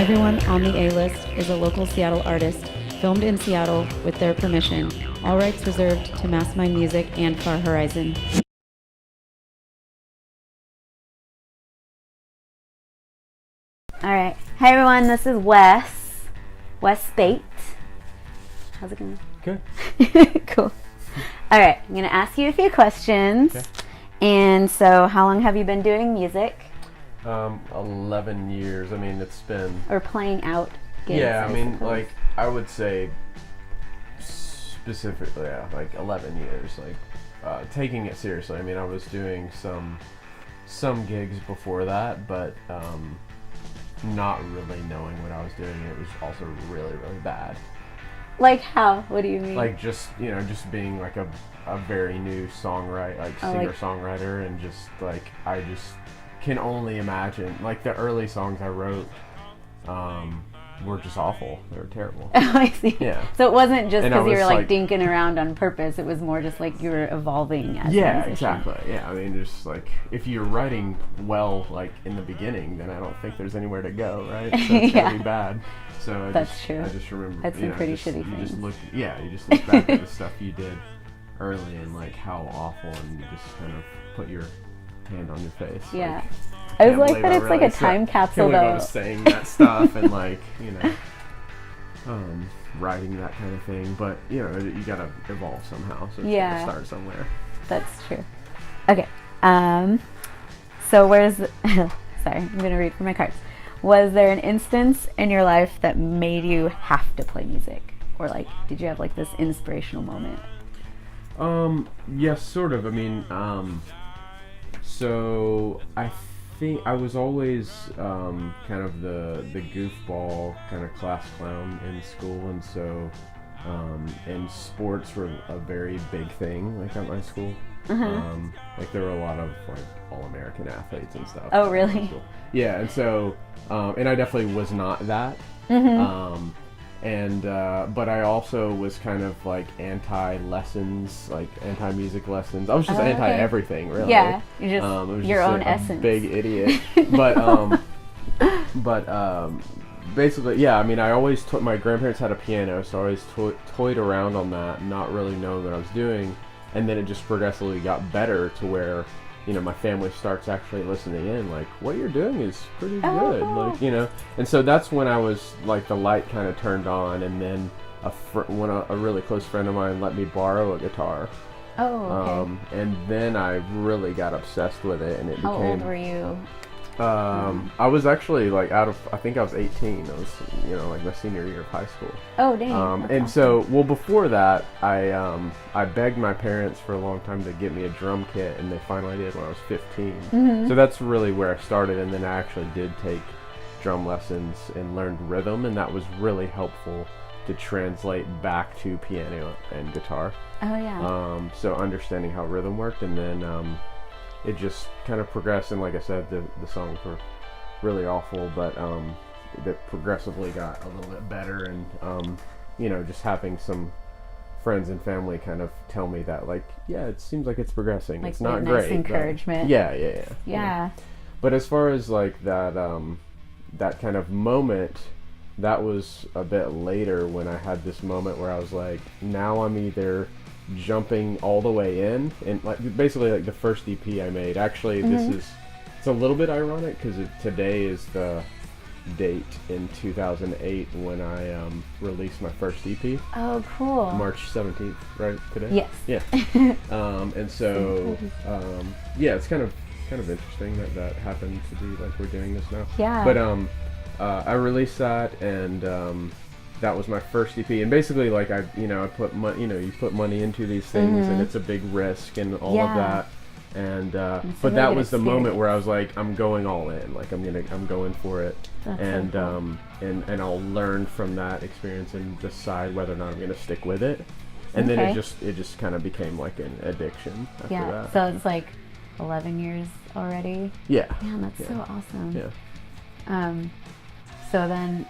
Everyone on the A-List is a local Seattle artist, filmed in Seattle with their permission. All rights reserved to Mastermind Music and Far Horizon. All right. Hi, everyone. This is Wes Speight. How's it going? Good. Cool. All right. I'm going to ask you a few questions. Okay. And so, how long have you been doing music? 11 years. I mean, it's been... Or playing out gigs, Yeah, I mean, suppose. like, I would say specifically, yeah, like 11 years. Like, taking it seriously. I mean, I was doing some gigs before that, but not really knowing what I was doing. It was also really, really bad. Like how? What do you mean? Like, just being like a very new songwriter, like singer-songwriter, and just like, I just can only imagine, like, the early songs I wrote were just awful. They were terrible. Oh, I see. Yeah. So it wasn't just And because I you were was, like like dinking around on purpose. It was more just like you were evolving as a Yeah, musician. exactly. Yeah, I mean, just like, if you're writing well, like, in the beginning, then I don't think there's anywhere to go, right? So it's Yeah. gonna be bad. So That's true. I just remember. That's some pretty shitty you things. You just look back at the stuff you did early and like how awful, and you just kind of put your hand on your face. Yeah. Like, I was can't like believe that I it's like a really time capsule can't believe I though. was saying that stuff and like, writing that kind of thing, but you gotta evolve somehow, so it's Yeah. gotta start somewhere. That's true. Okay. So where's sorry, I'm gonna read from my cards. Was there an instance in your life that made you have to play music? Or like, did you have like this inspirational moment? Yes, sort of. I mean, so I think I was always kind of the goofball kind of class clown in school, and so and sports were a very big thing like at my school. Like there were a lot of like all-American athletes and stuff. Oh, really? Yeah, and so and I definitely was not that. But I also was kind of like anti-lessons, like anti-music lessons. I was just anti-everything, really. Yeah, you're just I was your just own a essence. big idiot. But basically, yeah. I mean, I always my grandparents had a piano, so I always toyed around on that, not really knowing what I was doing, and then it just progressively got better to where, my family starts actually listening in, like, what you're doing is pretty good, like, and so that's when I was, like, the light kind of turned on, and then when a really close friend of mine let me borrow a guitar. Oh, okay. And then I really got obsessed with it, and it How became... old were you? I was actually, like, I think I was 18. I was, like, my senior year of high school. Oh, dang. And so, well, before that, I begged my parents for a long time to get me a drum kit, and they finally did when I was 15. So that's really where I started, and then I actually did take drum lessons and learned rhythm, and that was really helpful to translate back to piano and guitar. Oh, yeah. So understanding how rhythm worked, and then it just kind of progressed, and like I said, the songs were really awful, but that progressively got a little bit better, and just having some friends and family kind of tell me that, like, yeah, it seems like it's progressing. Like it's not nice great. encouragement. Yeah. But as far as like that that kind of moment, that was a bit later when I had this moment where I was like, now I'm either jumping all the way in, and like basically like the first EP I made, actually it's a little bit ironic because today is the date in 2008 when I released my first EP. Oh, cool. March 17th, right, today? Yes. Yeah. And so yeah, it's kind of interesting that happened to be like we're doing this now. Yeah. But I released that, and that was my first EP, and basically like I put money, you put money into these things, and it's a big risk and all of that, and but that was the moment where I was like, I'm going all in, like I'm going for it. That's and so cool. and I'll learn from that experience and decide whether or not I'm gonna stick with it, and then it just kind of became like an addiction after that. So it's like 11 years already. Yeah. Man, that's so awesome. Yeah. So then,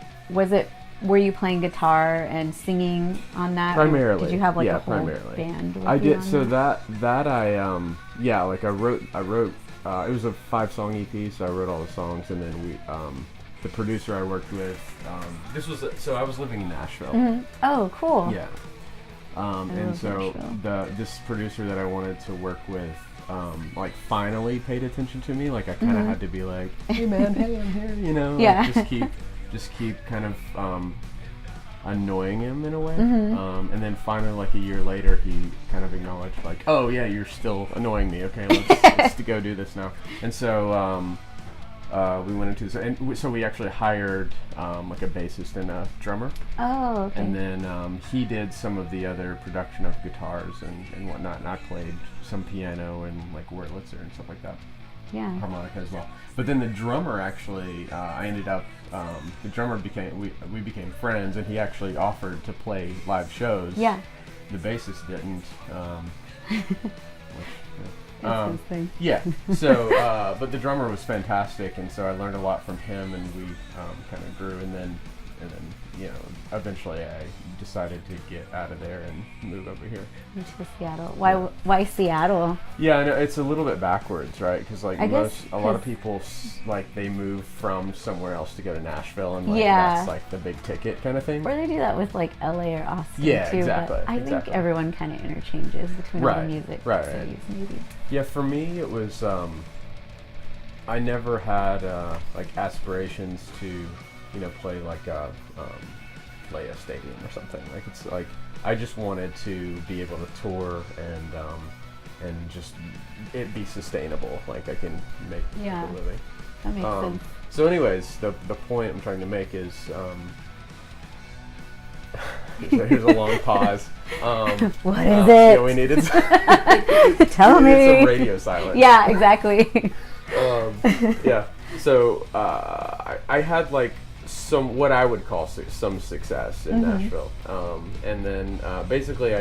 were you playing guitar and singing on that? Primarily. Or did you have like a whole primarily. band? With I you did. on So that? that I like I wrote. It was a 5-song EP, so I wrote all the songs, and then the producer I worked with, this was so I was living in Nashville. Mm-hmm. Oh, cool. Yeah. And love so Nashville. this producer that I wanted to work with, like finally paid attention to me. Like I kind of had to be like, hey man, hey, I'm here, you know. Yeah. Like, just keep kind of annoying him in a way. And then finally, like a year later, he kind of acknowledged like, oh yeah, you're still annoying me. Okay, let's go do this now. And so we went into this, and so we actually hired like a bassist and a drummer. Oh, okay. And then he did some of the other production of guitars and whatnot, and I played some piano and like Wurlitzer and stuff like that. Yeah. Harmonica as well. But then the drummer actually, I ended up, the drummer we became friends, and he actually offered to play live shows. Yeah. The bassist didn't. That's his thing. Yeah. So, but the drummer was fantastic, and so I learned a lot from him, and we kind of grew, and then you know, eventually I decided to get out of there and move over here. Into Seattle. Why Seattle? Yeah, I know it's a little bit backwards, right? Because like I guess a lot of people like they move from somewhere else to go to Nashville, and like Yeah. that's like the big ticket kind of thing. Or they do that with like LA or Austin Yeah, too. exactly, But I think exactly. everyone kind of interchanges between all Right, the music right, cities, maybe. Yeah, for me it was I never had like aspirations to, you know, play like a play a stadium or something. Like it's like I just wanted to be able to tour and just it be sustainable. Like I can make Yeah. a living. That makes sense. So anyways, the point I'm trying to make is here's a long pause. What is it? Yeah, we needed Tell we needed me. some radio silence. Yeah, exactly. Yeah. So I had like some what I would call some success in Nashville, and then basically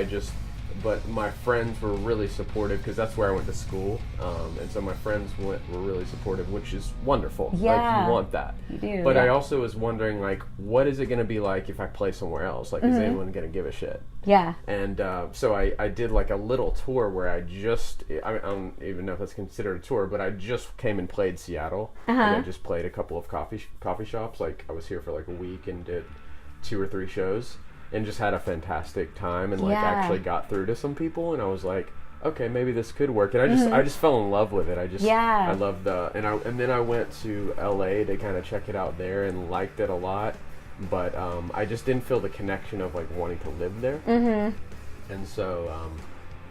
but my friends were really supportive because that's where I went to school, and so my friends were really supportive, which is wonderful. Yeah. Like you want that. You do. But yeah. I also was wondering like, what is it going to be like if I play somewhere else? Like, is anyone going to give a shit? Yeah. And so I did like a little tour where I don't even know if that's considered a tour, but I just came and played Seattle. Like I just played a couple of coffee shops. Like I was here for like a week and did 2 or 3 shows and just had a fantastic time and like actually got through to some people, and I was like, okay, maybe this could work. And I just fell in love with it. I loved and then I went to LA to kind of check it out there and liked it a lot. But I just didn't feel the connection of like wanting to live there, and so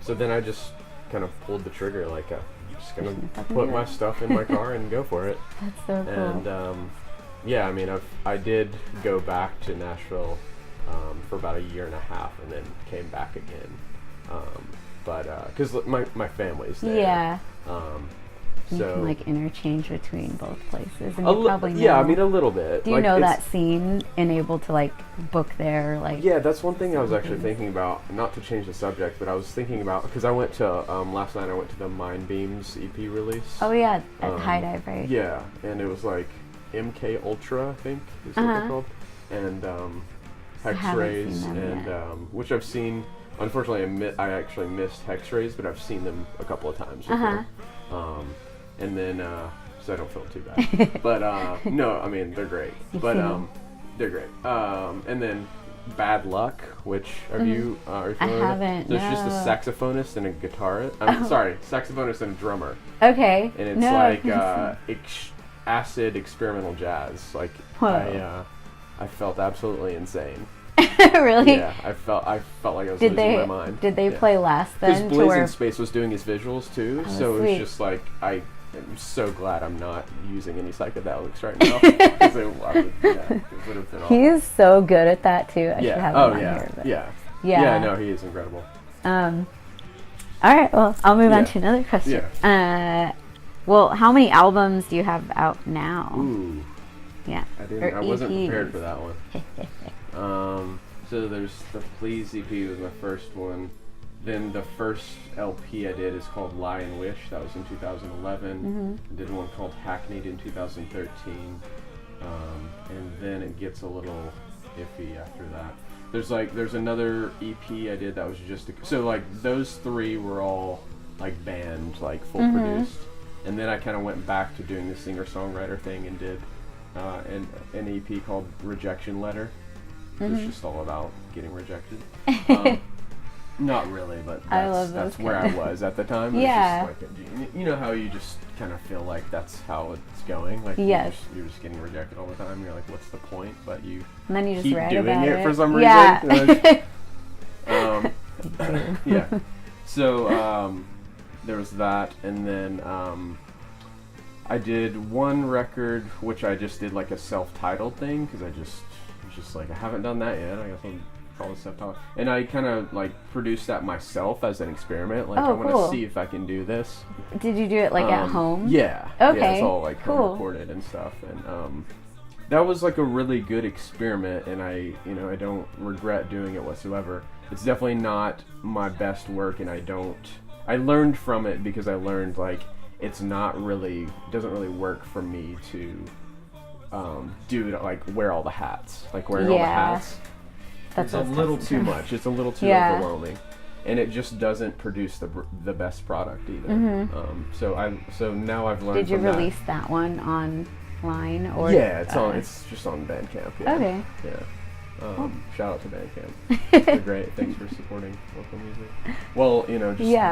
then I just kind of pulled the trigger, like I'm just gonna put my stuff in my car and go for it. That's so cool. And yeah, I mean, I did go back to Nashville for about a year and a half, and then came back again, but because my family's there. Yeah. You So can like interchange between both places, and you probably know. yeah, I mean a little bit. Do you like, know that scene and able to like book there? Like Yeah, that's one thing I was actually thinking about. Not to change the subject, but I was thinking about because I went to last night. I went to the Mind Beams EP release. Oh yeah, at High Dive, right? Yeah, and it was like MK Ultra, I think is what they're called, and Hex Rays, and which I've seen. Unfortunately, I actually missed Hex Rays, but I've seen them a couple of times before. And then, so I don't feel too bad. But no, I mean they're great. But they're great. And then Bad Luck, which are you familiar with? I haven't. There's just a no. saxophonist and a guitarist. Sorry, saxophonist and a drummer. Okay. And it's no. like acid experimental jazz. Like I felt absolutely insane. Really? Yeah, I felt like I was losing my mind. Did they play last then? Because Blaze in Space was doing his visuals too, so sweet. it was just like I'm so glad I'm not using any psychedelics right now. Because it would have been awful. He's so good at that too. I should have him on here. But Yeah, no, he is incredible. All right, well, I'll move on to another question. Well, how many albums do you have out now? Ooh. Yeah. I wasn't prepared for that one. So there's the Please EP was my first one. Then the first LP I did is called Lie and Wish. That was in 2011. I did one called Hackneyed in 2013. And then it gets a little iffy after that. There's another EP I did that was so like those 3 were all like band, like full produced. And then I kind of went back to doing the singer-songwriter thing and did an EP called Rejection Letter. Mm-hmm. It's just all about getting rejected. Not really, but I love that's those where kind I was at the time. Yeah. It was just like you know how you just kind of feel like that's how it's going. Like Yes. you're just getting rejected all the time. You're like, what's the point? But you And then you just keep write doing about it for some reason. Yeah. Yeah. So there was that, and then I did one record which I just did like a self-titled thing because I was just like, I haven't done that yet. I guess I'll call this self-titled. And I kind of like produced that myself as an experiment. Like, I want to cool. see if I can do this. Did you do it like at home? Yeah. Okay. Yeah, it's all like cool. home recorded and stuff, and that was like a really good experiment, and I don't regret doing it whatsoever. It's definitely not my best work, and I learned from it because I learned like it doesn't really work for me to wear all the hats, like wearing all the hats. It's a little too much. It's a little too overwhelming, and it just doesn't produce the best product either. Mm-hmm. So now I've learned. Did you from release that one online or? Yeah, it's just on Bandcamp. Yeah. Okay. Yeah. Shout out to Bandcamp. They're great. Thanks for supporting local music. Well,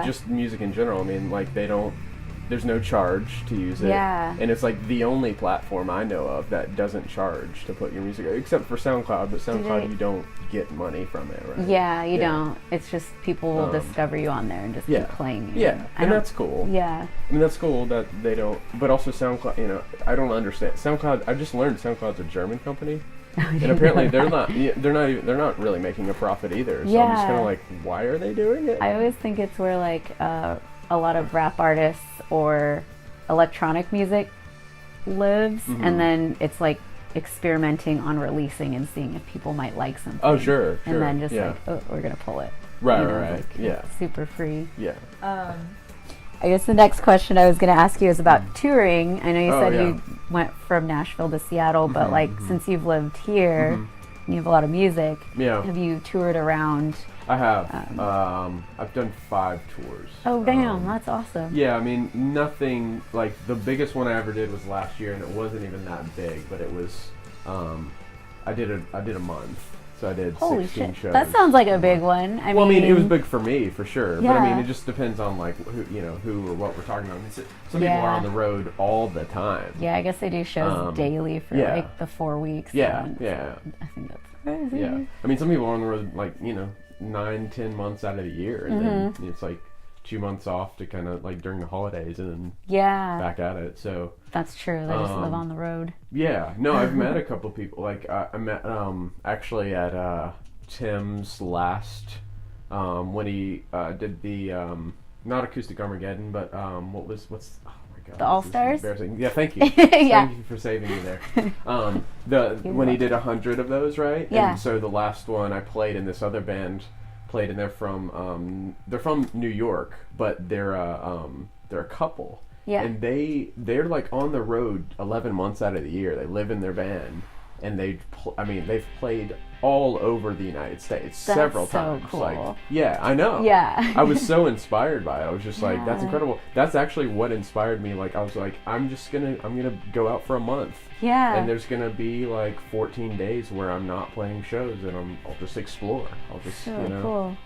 just music in general. I mean, like there's no charge to use it. Yeah. And it's like the only platform I know of that doesn't charge to put your music, except for SoundCloud. But SoundCloud, you don't get money from it, right? Yeah, you don't. It's just people will discover you on there and just keep playing you. Yeah, and that's cool. Yeah. I mean, that's cool that they don't. But also SoundCloud, I don't understand SoundCloud. I just learned SoundCloud's a German company. And apparently they're not really making a profit either. So I'm just kind of like, why are they doing it? I always think it's where like a lot of rap artists or electronic music lives, and then it's like experimenting on releasing and seeing if people might like something. Oh, sure. And then just like, oh, we're gonna pull it. Right, Like, yeah. Super free. Yeah. I guess the next question I was going to ask you is about touring. I know you said you went from Nashville to Seattle, but like since you've lived here, and you have a lot of music. Yeah. Have you toured around? I have. I've done 5 tours. Oh, damn, that's awesome. Yeah, I mean, nothing like the biggest one I ever did was last year, and it wasn't even that big, but it was. I did a month. So I did 16 shows. That sounds like a big one. I mean, it was big for me, for sure. Yeah. But I mean, it just depends on like who or what we're talking about. I mean, some people are on the road all the time. Yeah, I guess they do shows daily for like the 4 weeks. Yeah, So I think that's crazy. Yeah, I mean, some people are on the road like 9-10 months out of the year, and then it's like 2 months off to kind of like during the holidays, and then back at it. So that's true. They just live on the road. Yeah, no, I've met a couple people. Like I met actually at Tim's last when he did the not Acoustic Armageddon, but what's oh my god, the All Stars. Yeah, thank you. Thank you for saving me there. When he did 100 of those, right? Yeah. And so the last one I played in this other band played, and they're from New York, but they're a couple. Yeah. And they're like on the road 11 months out of the year. They live in their van, and they've played all over the United States several times. Cool. Like, yeah, I know. Yeah. I was so inspired by it. I was just like, that's incredible. That's actually what inspired me. Like, I was like, I'm gonna go out for a month. Yeah. And there's gonna be like 14 days where I'm not playing shows, and I'll just explore. I'll just cool.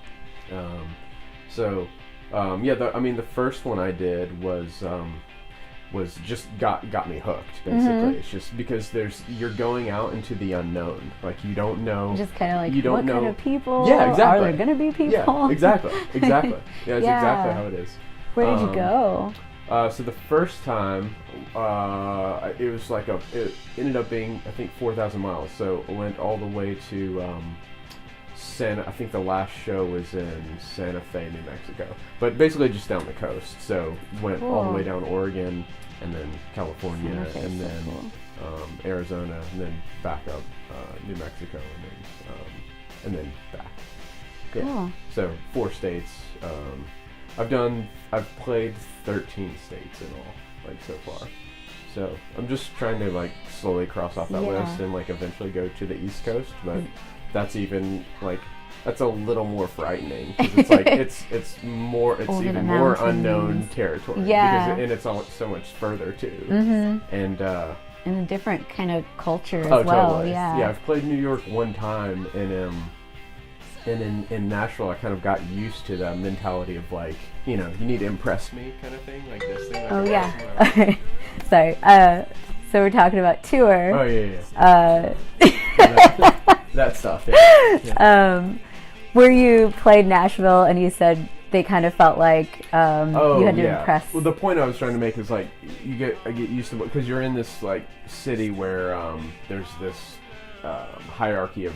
The first one I did was just got me hooked, basically. It's just because you're going out into the unknown. Like, you don't know. Just kind of like, you don't what know kind of people? Yeah, exactly. Are there going to be people? Yeah, exactly. Yeah, that's exactly how it is. Where did you go? So the first time, it was like it ended up being, I think, 4,000 miles. So I went all the way to I think the last show was in Santa Fe, New Mexico. But basically just down the coast. So went all the way down Oregon, and then California, and then Arizona, and then back up New Mexico, and then back. Yeah. Cool. So 4 states. I've played 13 states in all, like, so far. So I'm just trying to like slowly cross off that list and like eventually go to the East Coast, but that's even like that's a little more frightening, because it's like it's even more unknown territory. Yeah. And it's all so much further too. And in a different kind of culture as Oh, well. totally. Yeah. Yeah, I've played New York one time, and in Nashville, I kind of got used to that mentality of like, you know, you need to impress me kind of thing, like this thing. Like Oh yeah. Sorry. So we're talking about tour. Oh yeah. That stuff. Yeah. Where you played Nashville and you said they kind of felt like you had to impress. Well, the point I was trying to make is like I get used to, because you're in this like city where there's this hierarchy of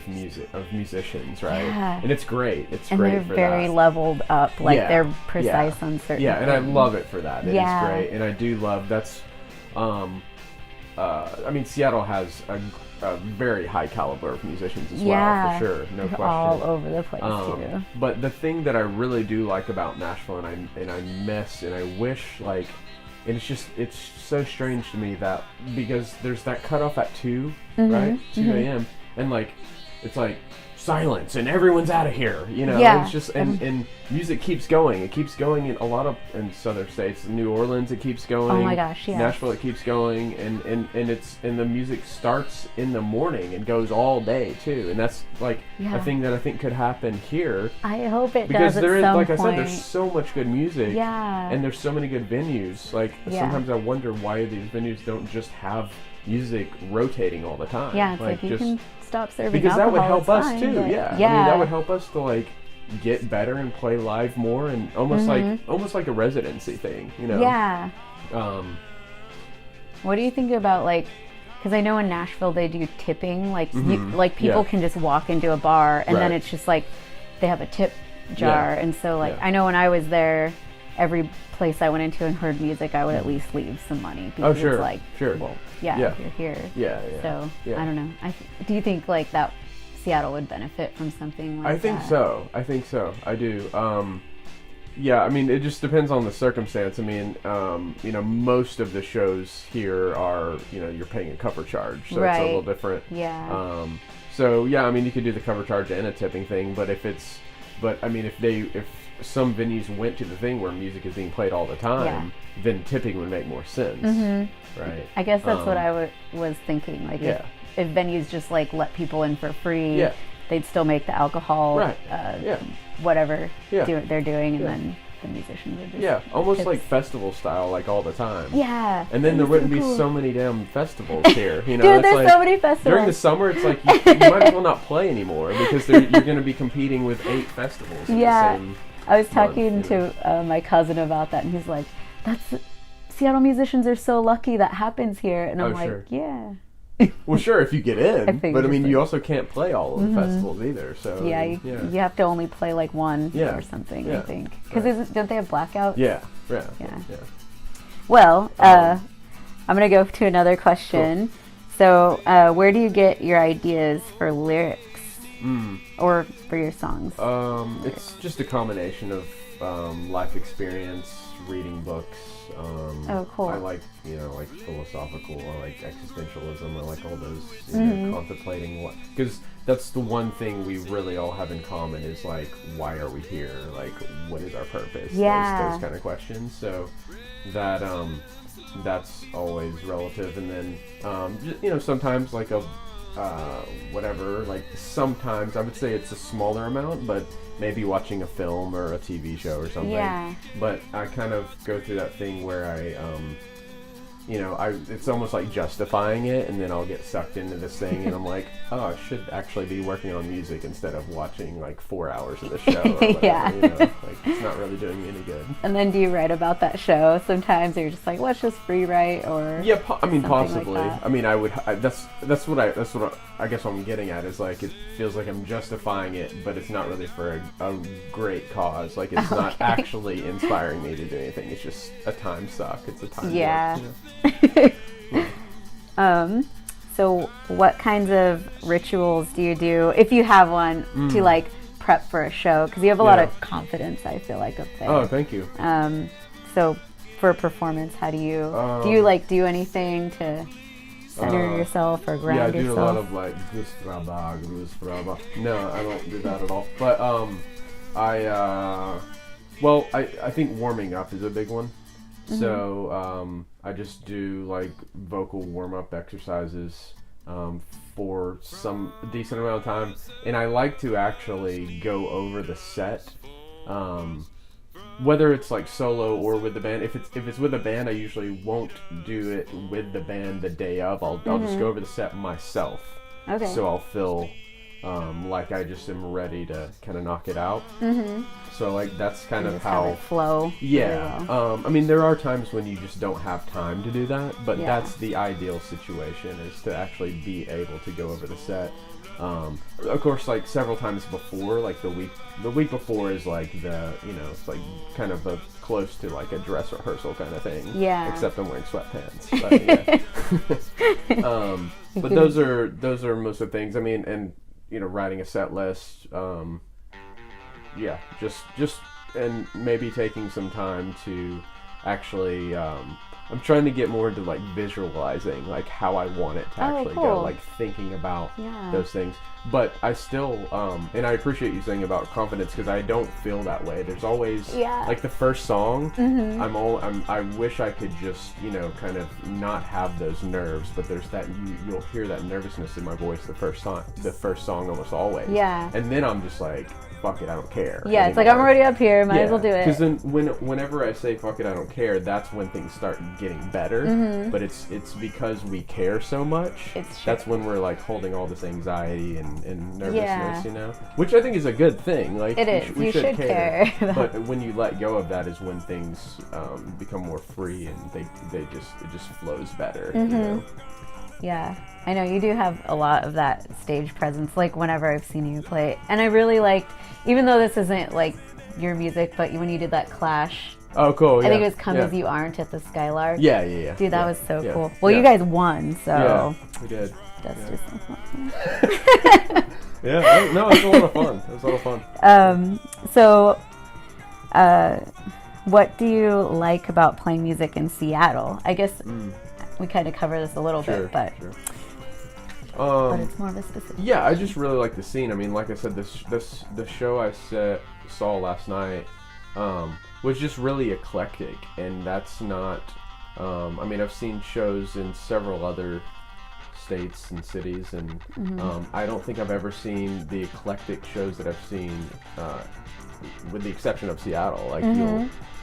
musicians, right? Yeah. And it's great. It's and great they're for very that. leveled up, like Yeah. they're precise Yeah. on certain Yeah, and I things. love it for that. It Yeah. is great, and I do love that's. I mean, Seattle has a very high caliber of musicians as well, for sure, no They're question. all over the place too. But the thing that I really do like about Nashville, and I miss, and I wish, like, and it's so strange to me that, because there's that cutoff at 2, right, 2 a.m. and like it's like silence and everyone's out of here, you know. Yeah. It's just and music keeps going. It keeps going in a lot of in southern states. New Orleans, it keeps going. Oh my gosh, yeah. Nashville, it keeps going, and the music starts in the morning and goes all day too. And that's like a thing that I think could happen here. I hope it Because does there at is, some like point. I said, there's so much good music. Yeah. And there's so many good venues. Like sometimes I wonder why these venues don't just have music rotating all the time. Yeah, it's like you just, can stop serving because that would alcohol, help it's us fine, too. but- Yeah. I mean, that would help us to like get better and play live more, and almost like a residency thing, you know. Yeah. What do you think about, like, because I know in Nashville they do tipping, like like people can just walk into a bar and then it's just like they have a tip jar, and so like I know when I was there, every place I went into and heard music, I would at least leave some money, because it's like, well, if you're here. So I don't know. Do you think like that Seattle would benefit from something like that? I think so. I do. Yeah, I mean, it just depends on the circumstance. I mean, you know, most of the shows here are, you know, you're paying a cover charge, so it's a little different. Yeah. So yeah, I mean, you could do the cover charge and a tipping thing, but if some venues went to the thing where music is being played all the time, then tipping would make more sense, right? I guess that's what I was thinking. Like, if venues just like let people in for free, they'd still make the alcohol, whatever they're doing, and then the musicians would just almost like festival style, like all the time. Yeah. And then there wouldn't be so many damn festivals here. You know, Dude, there's like, so many festivals. During the summer, it's like you might as well not play anymore, because you're going to be competing with 8 festivals. In the same I was talking month, to my cousin about that, and he's like, Seattle musicians are so lucky that happens here. And I'm like, yeah. Well, sure, if you get in, but I mean, like, you also can't play all of the festivals either. So you have to only play like one or something, I think. Because don't they have blackouts? Yeah. Well, I'm going to go to another question. Cool. So, where do you get your ideas for lyrics? Or for your songs? It's just a combination of life experience, reading books. Cool. I like, you know, like philosophical, I like existentialism, I like all those, you know, contemplating what, because that's the one thing we really all have in common is like, why are we here? Like, what is our purpose? Those kind of questions. So that, that's always relative. And then, you know, sometimes like whatever, like sometimes I would say it's a smaller amount, but maybe watching a film or a TV show or something. Yeah. But I kind of go through that thing where I, you know, it's almost like justifying it, and then I'll get sucked into this thing, and I'm like, oh, I should actually be working on music instead of watching like 4 hours of the show. Or whatever, you know? Like, it's not really doing me any good. And then do you write about that show sometimes, or you're just like, let's just free write, or I mean, possibly. Like I mean, that's what I guess what I'm getting at is like, it feels like I'm justifying it, but it's not really for a great cause. Like, it's not actually inspiring me to do anything. It's just a time suck. It's a time work, you know? So what kinds of rituals do you do, if you have one, to like prep for a show? Because you have a lot of confidence, I feel like, up there. Oh, thank you. So for a performance, how do you do anything to center yourself or ground yourself? Yeah, I do a lot of like grus. No, I don't do that at all. But I think warming up is a big one. So I just do like vocal warm-up exercises for some decent amount of time, and I like to actually go over the set, whether it's like solo or with the band. If it's with a band, I usually won't do it with the band the day of. I'll just go over the set myself. Okay. So I'll feel like I just am ready to kind of knock it out. So like that's kind of how have it flow. Yeah. Really well. I mean, there are times when you just don't have time to do that, but Yeah. that's the ideal situation, is to actually be able to go over the set. Of course, like several times before, like the week before is like it's like kind of close to like a dress rehearsal kind of thing. Yeah. Except I'm wearing sweatpants. But, yeah. But those are most of the things. I mean, and writing a set list. Yeah, just and maybe taking some time to actually. I'm trying to get more into like visualizing like how I want it to actually cool. go, like thinking about those things. But I still, and I appreciate you saying about confidence, because I don't feel that way. There's always like the first song. I wish I could just kind of not have those nerves, but there's that you'll hear that nervousness in my voice the first song almost always. Yeah. And then I'm just like, fuck it, I don't care. Yeah, it's like, I'm already up here, might as well do it. Because then whenever I say fuck it, I don't care, that's when things start getting better. But it's because we care so much. That's when we're like holding all this anxiety and nervousness, which I think is a good thing. Like, it is. We should care. But when you let go of that is when things become more free, and it just flows better. Yeah, I know you do have a lot of that stage presence, like whenever I've seen you play. And I really liked, even though this isn't like your music, but when you did that Clash. Oh, cool. I think it was Come As You Aren't at the Skylark. Yeah. Dude, that was so cool. Well, you guys won, so. Yeah, we did. That's just Yeah, no, it was a lot of fun. It was a lot of fun. So, what do you like about playing music in Seattle? I guess we kind of cover this a little bit, but but it's more of a specific. Yeah, I just really like the scene. I mean, like I said, the show I saw last night was just really eclectic, and that's not. I mean, I've seen shows in several other states and cities, and I don't think I've ever seen the eclectic shows that I've seen, with the exception of Seattle. Like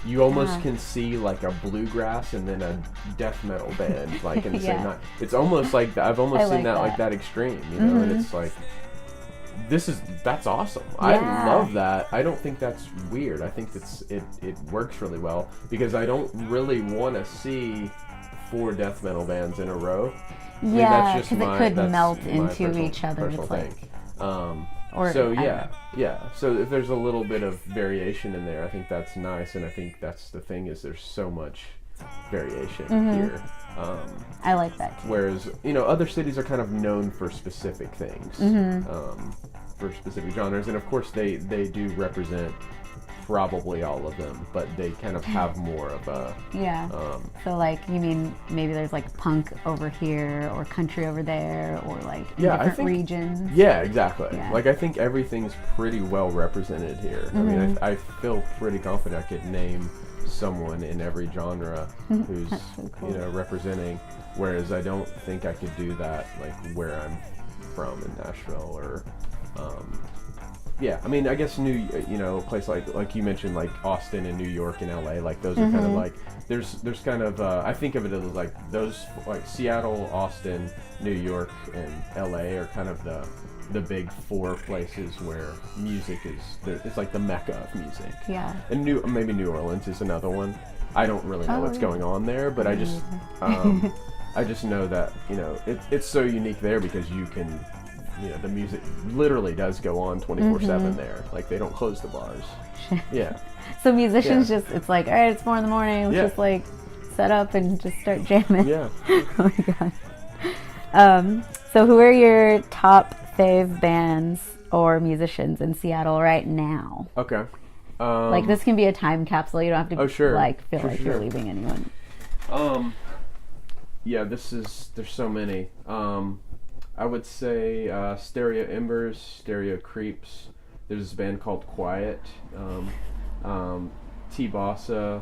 you almost can see like a bluegrass and then a death metal band like in the same night. It's almost like I've almost seen that like that extreme, and it's like that's awesome. I love that. I don't think that's weird. I think it works really well, because I don't really want to see 4 death metal bands in a row. Yeah, because it could melt into each other. It's like, So if there's a little bit of variation in there, I think that's nice, and I think that's the thing, is there's so much variation here. I like that too. Whereas other cities are kind of known for specific things, for specific genres, and of course they do represent probably all of them, but they kind of have more of a so like, you mean maybe there's like punk over here or country over there, or like different regions? Yeah, exactly. Like, I think everything's pretty well represented here. I mean, I feel pretty confident I could name someone in every genre who's so cool. Representing, whereas I don't think I could do that like where I'm from in Nashville, or I mean, I guess a place like you mentioned, like Austin and New York and LA, like those are kind of like, there's kind of, I think of it as like those, like Seattle, Austin, New York, and LA are kind of the big 4 places where music it's like the mecca of music. Yeah. And maybe New Orleans is another one. I don't really know what's going on there, but I just, I just know that, it's so unique there, because you can, the music literally does go on 24/7 there. Like, they don't close the bars. Yeah. So musicians it's like, all right, it's 4 a.m, let's just like set up and just start jamming. Yeah. Oh my god. So who are your top fave bands or musicians in Seattle right now? Okay. Like, this can be a time capsule. You don't have to like feel like you're leaving anyone. Yeah, there's so many. I would say Stereo Embers, Stereo Creeps. There's this band called Quiet. T-Bossa.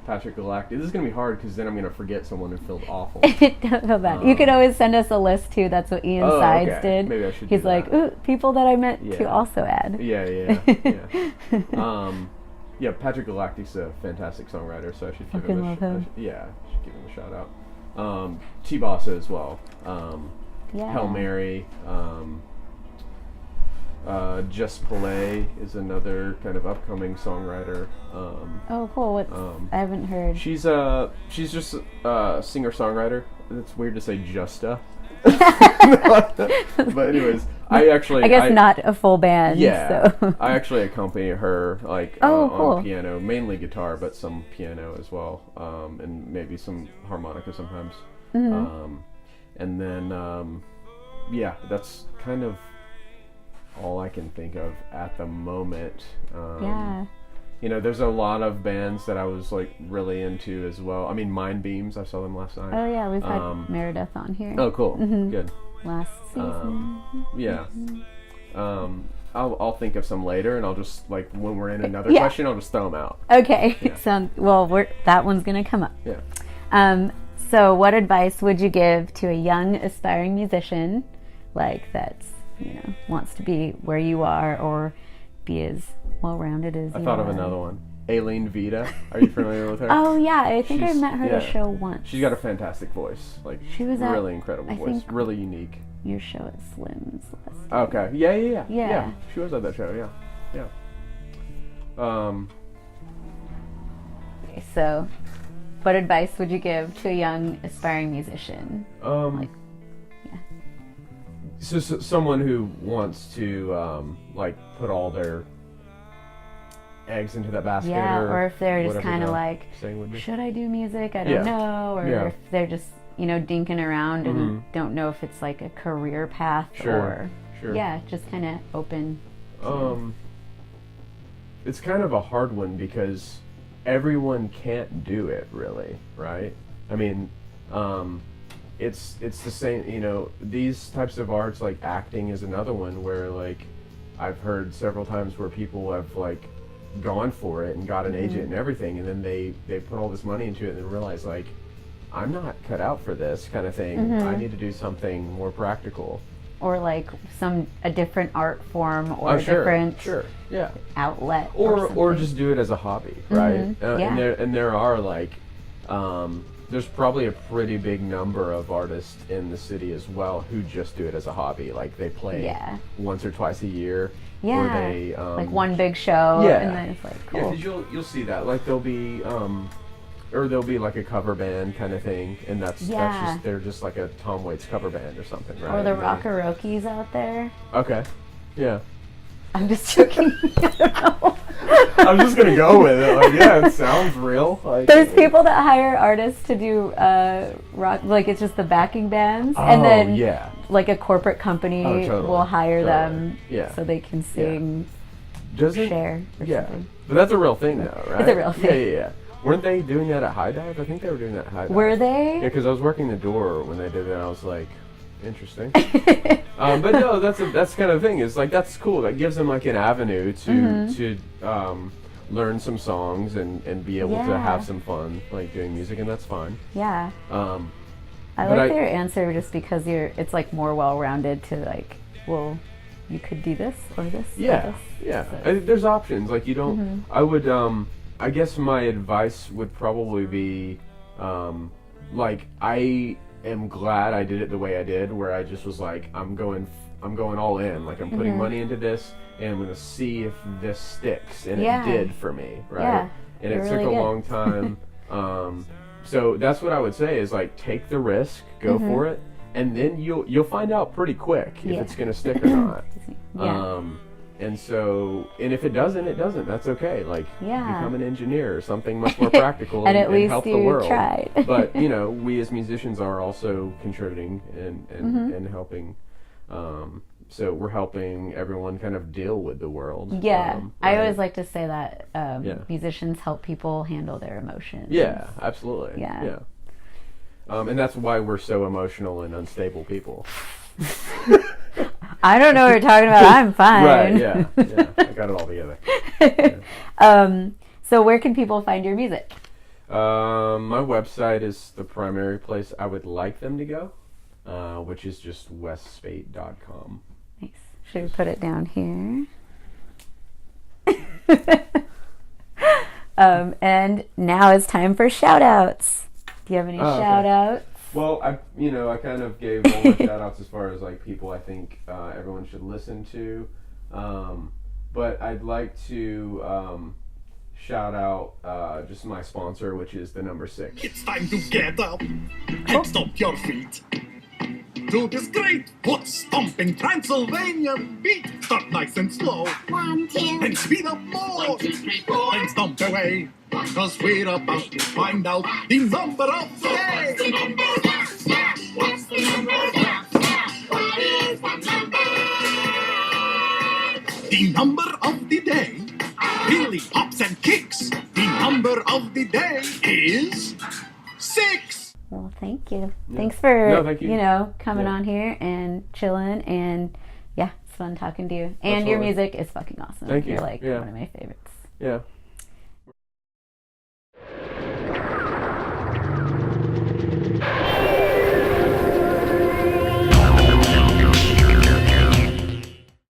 Patrick Galactic. This is gonna be hard because then I'm gonna forget someone who felt awful. Don't feel bad. You could always send us a list too. That's what Ian Sides okay. did. Maybe I should. He's do like, that. ooh, people that I meant to Yeah. also add. Yeah. Yeah, Patrick Galactic's a fantastic songwriter, so I should give Fucking him love him. I should give him a shout out. T-Bossa as well. Yeah. Hail Mary. Just Play is another kind of upcoming songwriter. Oh, cool. I haven't heard. She's just a singer-songwriter. It's weird to say justa. But anyways, I guess not a full band. Yeah, So. I actually accompany her cool. on piano, mainly guitar, but some piano as well, and maybe some harmonica sometimes. Mm-hmm. And then, that's kind of all I can think of at the moment. Yeah. You know, there's a lot of bands that I was like really into as well. I mean, Mind Beams, I saw them last night. Oh yeah, we've had Meredith on here. Oh, cool. Mm-hmm. Good. Last season. Yeah. I'll think of some later, and I'll just like when we're in another Yeah. question, I'll just throw them out. Okay. Yeah. That one's gonna come up. Yeah. So what advice would you give to a young aspiring musician, that's wants to be where you are or be as well-rounded as I you thought are? of another one. Aileen Vita. Are you familiar with her? Oh yeah, I think I She's- met her at a yeah. show once. She's got a fantastic voice. Like She was at, really incredible I voice. think- Really unique. Your show at Slim's last Okay. Yeah. Yeah. She was at that show. Yeah. Okay, so what advice would you give to a young aspiring musician? So someone who wants to put all their eggs into that basket, or if they're just whatever kind of the like, saying would be. should I do music? I don't Yeah. know. Or Yeah. if they're just, dinking around and Mhm. don't know if it's like a career path Sure. just kind of open. It's kind of a hard one because everyone can't do it really, right? I mean, it's the same, these types of arts, like acting is another one where like I've heard several times where people have like gone for it and got an agent and everything, and then they put all this money into it and then realize like, I'm not cut out for this kind of thing. I need to do something more practical. Or like a different art form or a different yeah. outlet. Or just do it as a hobby, right? Yeah. And there are like, there's probably a pretty big number of artists in the city as well who just do it as a hobby. Like they play once or twice a year. Yeah. Or they like one big show. Yeah. And then it's like, cool. Yeah, because you'll see that. Like there'll be like a cover band kind of thing, and that's just they're just like a Tom Waits cover band or something, right? Or the And Rockarokies out there. Okay. Yeah. I'm just joking. I don't know. I'm just gonna go with it. Like, yeah, it sounds real. Like, There's people that hire artists to do rock, like it's just the backing bands, and then like a corporate company will hire them so they can sing, share, or something. But that's a real thing, though, right? It's a real thing. Yeah. Weren't they doing that at High Dive? I think they were doing that at High Dive. Were they? Yeah, because I was working the door when they did it, and I was like, interesting. But no, that's kind of the thing. Is like that's cool. That gives them like an avenue to learn some songs and be able to have some fun like doing music, and that's fine. Yeah. I like their answer just because it's like more well-rounded to like, well, you could do this or this. Yeah. Or this. Yeah. So. There's options. Like you don't. I would. I guess my advice would probably be, like I am glad I did it the way I did, where I just was like, I'm going all in. Like I'm putting money into this, and I'm gonna see if this sticks, and it did for me, right? Yeah, and it took a long time. So that's what I would say is like take the risk, go for it, and then you'll find out pretty quick if it's gonna stick or not. And so, and if it doesn't, it doesn't. That's okay. Like, become an engineer or something much more practical and at least help the you world. tried. But, we as musicians are also contributing and helping. So we're helping everyone kind of deal with the world. Yeah. Right? I always like to say that musicians help people handle their emotions. Yeah, absolutely. Yeah. And that's why we're so emotional and unstable people. I don't know what you're talking about. I'm fine. Right, yeah. I got it all together. So where can people find your music? My website is the primary place I would like them to go, which is just wesspeight.com. Nice. Should we put it down here? And now it's time for shout outs. Do you have any shout outs? Well, I kind of gave all my shout outs as far as like people I think everyone should listen to. But I'd like to shout out just my sponsor, which is the number 6. It's time to get up and stomp your feet to this great foot-stomping Transylvanian beat. Start nice and slow. 1, 2, And speed up more. 1, 2, 3, 4. And stomp away. Cause we're about to find out the number of the day. What's the number? What's the number? What is that number? The number of the day really hops and kicks. The number of the day is 6. Well, thank you. Yeah. Thanks for, No, thank you. coming Yeah. on here and chilling. And yeah, it's fun talking to you. And your Absolutely. music is fucking awesome. Thank you. You're like Yeah. one of my favorites. Yeah.